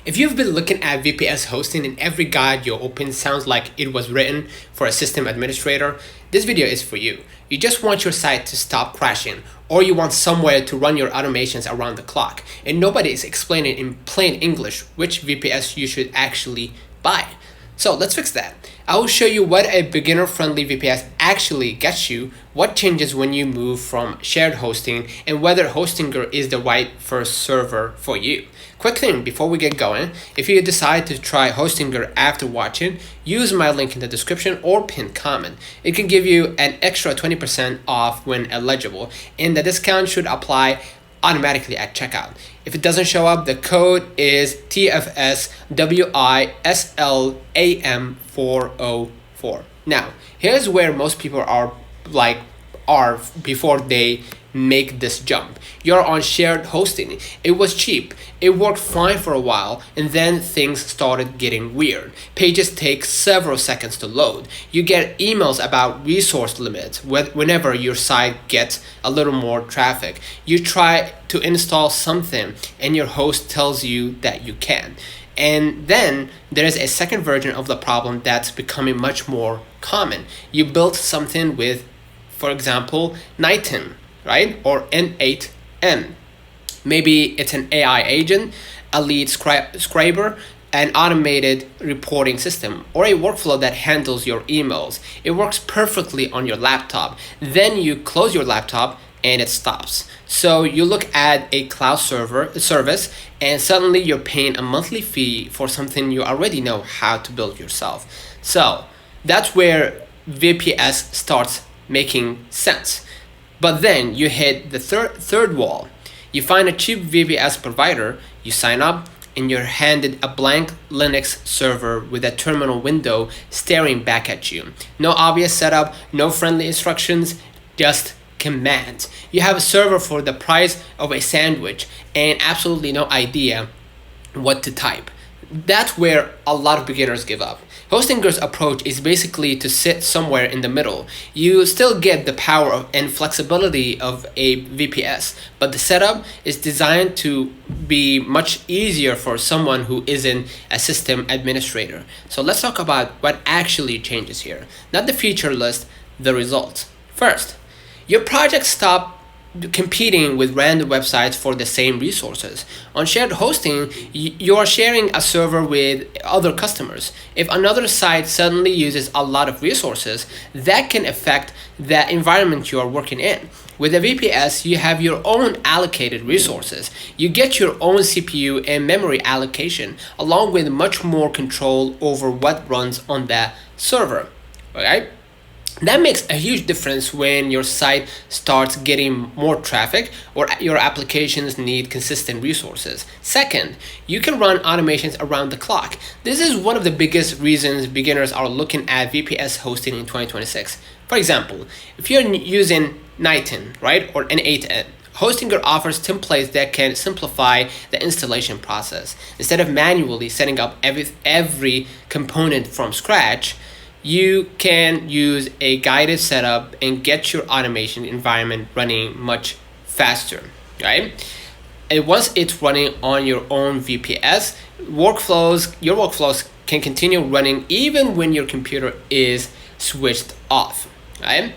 If you've been looking at VPS hosting and every guide you open sounds like it was written for a system administrator, this video is for you. You just want your site to stop crashing, or you want somewhere to run your automations around the clock, and nobody is explaining in plain English which VPS you should actually buy. So let's fix that. I will show you what a beginner-friendly VPS actually gets you, what changes when you move from shared hosting, and whether Hostinger is the right first server for you. Quick thing before we get going, if you decide to try Hostinger after watching, use my link in the description or pinned comment. It can give you an extra 20% off when eligible, and the discount should apply automatically at checkout. If it doesn't show up, the code is TFSWISLAM404. Now, here's where most people are before they make this jump. You're on shared hosting. It was cheap. It worked fine for a while, and then things started getting weird. Pages take several seconds to load. You get emails about resource limits whenever your site gets a little more traffic. You try to install something, and your host tells you that you can. And then there is a second version of the problem that's becoming much more common. You built something with, for example, Nighten, right? Or N8N. Maybe it's an AI agent, a lead scriber, an automated reporting system, or a workflow that handles your emails. It works perfectly on your laptop. Then you close your laptop and it stops. So you look at a cloud service and suddenly you're paying a monthly fee for something you already know how to build yourself. So that's where VPS starts making sense. But then you hit the third wall. You find a cheap VPS provider, you sign up, and you're handed a blank Linux server with a terminal window staring back at you. No obvious setup, no friendly instructions, just commands. You have a server for the price of a sandwich and absolutely no idea what to type. That's where a lot of beginners give up. Hostinger's approach is basically to sit somewhere in the middle. You still get the power and flexibility of a VPS, but the setup is designed to be much easier for someone who isn't a system administrator. So let's talk about what actually changes here. Not the feature list, the results. First, your project stops competing with random websites for the same resources. On shared hosting, you are sharing a server with other customers. If another site suddenly uses a lot of resources, that can affect the environment you are working in. With a VPS, you have your own allocated resources. You get your own CPU and memory allocation, along with much more control over what runs on that server. Alright? That makes a huge difference when your site starts getting more traffic or your applications need consistent resources. Second, you can run automations around the clock. This is one of the biggest reasons beginners are looking at VPS hosting in 2026. For example, if you're using Nighten, right, or N8N, Hostinger offers templates that can simplify the installation process. Instead of manually setting up every component from scratch, you can use a guided setup and get your automation environment running much faster, right? And once it's running on your own VPS, your workflows can continue running even when your computer is switched off, right?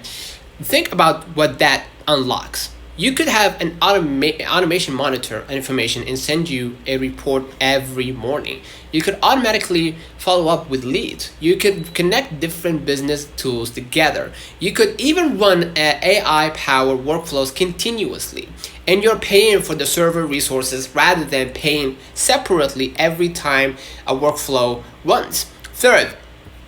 Think about what that unlocks. You could have an automation monitor information and send you a report every morning. You could automatically follow up with leads. You could connect different business tools together. You could even run AI-powered workflows continuously. And you're paying for the server resources rather than paying separately every time a workflow runs. Third,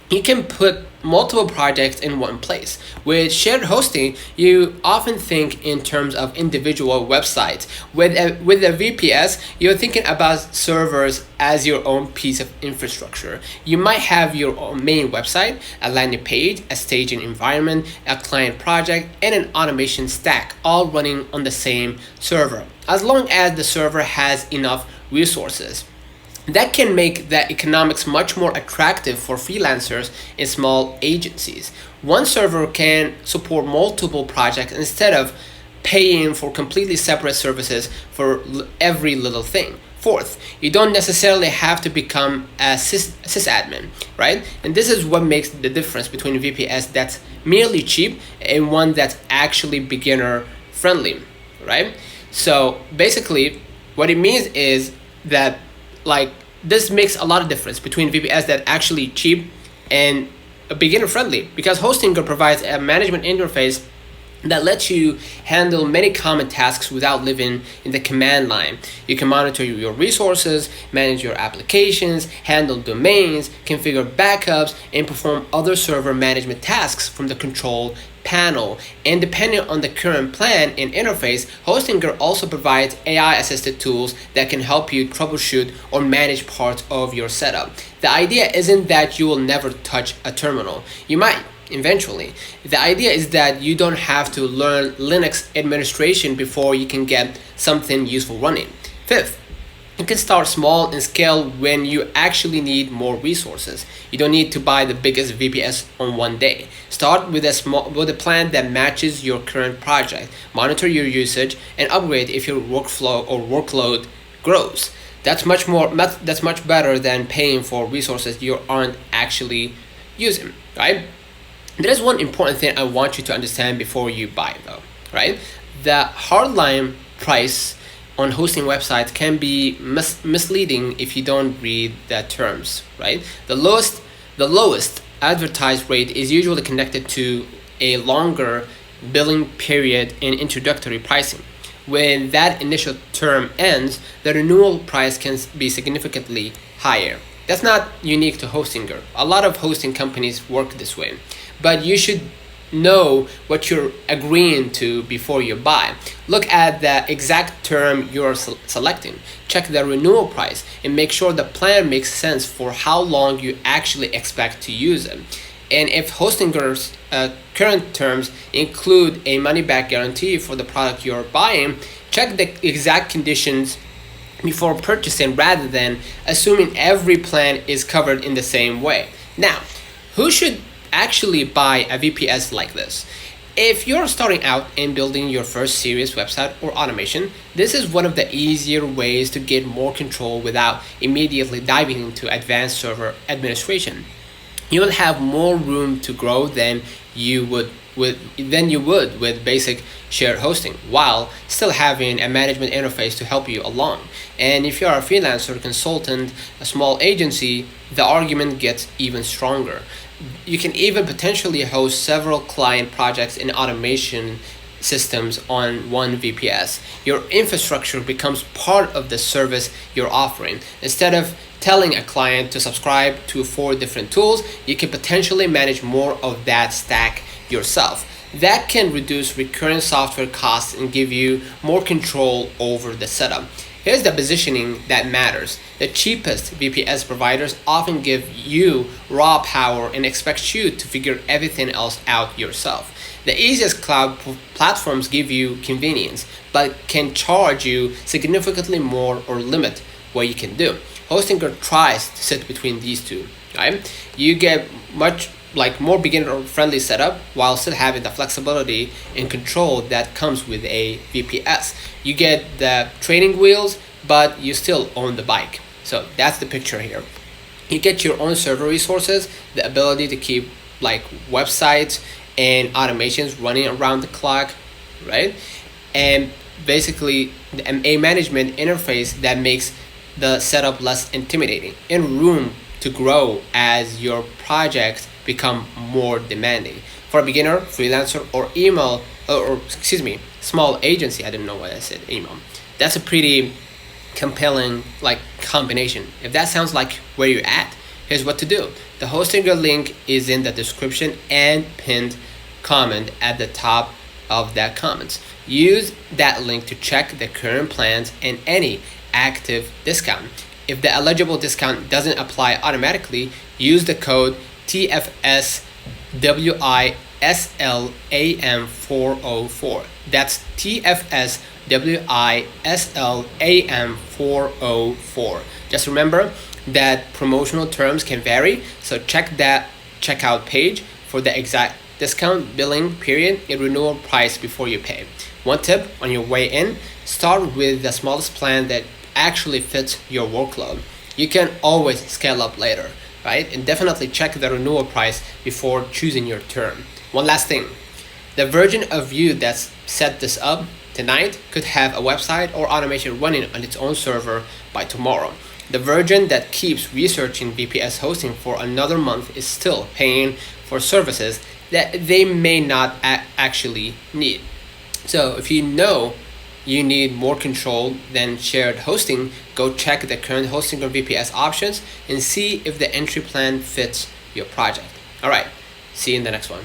you can put multiple projects in one place. With shared hosting, you often think in terms of individual websites. With a VPS, you're thinking about servers as your own piece of infrastructure. You might have your own main website, a landing page, a staging environment, a client project, and an automation stack, all running on the same server, as long as the server has enough resources. That can make the economics much more attractive for freelancers and small agencies. One server can support multiple projects instead of paying for completely separate services for every little thing. Fourth, you don't necessarily have to become a sysadmin, right? And this is what makes the difference between a VPS that's merely cheap and one that's actually beginner friendly, right? So basically, what it means is that like this makes a lot of difference between VPS that actually cheap and a beginner friendly, because Hostinger provides a management interface that lets you handle many common tasks without living in the command line. You can monitor your resources, manage your applications, handle domains, configure backups, and perform other server management tasks from the control panel. And depending on the current plan and interface, Hostinger also provides AI-assisted tools that can help you troubleshoot or manage parts of your setup. The idea isn't that you will never touch a terminal. You might eventually. The idea is that you don't have to learn Linux administration before you can get something useful running. Fifth, you can start small and scale when you actually need more resources. You don't need to buy the biggest VPS on one day. Start with a plan that matches your current project. Monitor your usage and upgrade if your workflow or workload grows. That's much better than paying for resources you aren't actually using, right? There is one important thing I want you to understand before you buy though, right? The hardline price on hosting websites can be misleading if you don't read the terms, right? The lowest advertised rate is usually connected to a longer billing period and introductory pricing. When that initial term ends, the renewal price can be significantly higher. That's not unique to Hostinger. A lot of hosting companies work this way. But you should know what you're agreeing to before you buy. Look at the exact term you're selecting. Check the renewal price and make sure the plan makes sense for how long you actually expect to use it. And if Hostinger's current terms include a money-back guarantee for the product you're buying, check the exact conditions before purchasing rather than assuming every plan is covered in the same way. Now, who should actually buy a VPS like this? If you're starting out and building your first serious website or automation, this is one of the easier ways to get more control without immediately diving into advanced server administration. You will have more room to grow than you would with basic shared hosting, while still having a management interface to help you along. And if you are a freelancer, consultant, a small agency, the argument gets even stronger. You can even potentially host several client projects and automation systems on one VPS. Your infrastructure becomes part of the service you're offering. Instead of telling a client to subscribe to 4 different tools, you can potentially manage more of that stack yourself. That can reduce recurring software costs and give you more control over the setup. Here's the positioning that matters. The cheapest VPS providers often give you raw power and expect you to figure everything else out yourself. The easiest cloud platforms give you convenience, but can charge you significantly more or limit what you can do. Hostinger tries to sit between these two, right? You get much more beginner-friendly setup while still having the flexibility and control that comes with a VPS. You get the training wheels, but you still own the bike. So that's the picture here. You get your own server resources, the ability to keep websites and automations running around the clock, right? And basically a management interface that makes the setup less intimidating and room to grow as your projects become more demanding. For a beginner, freelancer, or small agency, I didn't know why I said email. That's a pretty compelling combination. If that sounds like where you're at, here's what to do. The Hostinger link is in the description and pinned comment at the top of that comment. Use that link to check the current plans and any active discount. If the eligible discount doesn't apply automatically, use the code TFSWISLAM404. That's TFSWISLAM404. Just remember that promotional terms can vary, so check that checkout page for the exact discount, billing period, and renewal price before you pay. One tip on your way in: start with the smallest plan that actually fits your workload, you can always scale up later, right? And definitely check the renewal price before choosing your term. One last thing, the version of you that's set this up tonight could have a website or automation running on its own server by tomorrow. The version that keeps researching VPS hosting for another month is still paying for services that they may not actually need. So if you know you need more control than shared hosting, go check the current hosting or VPS options and see if the entry plan fits your project. All right, see you in the next one.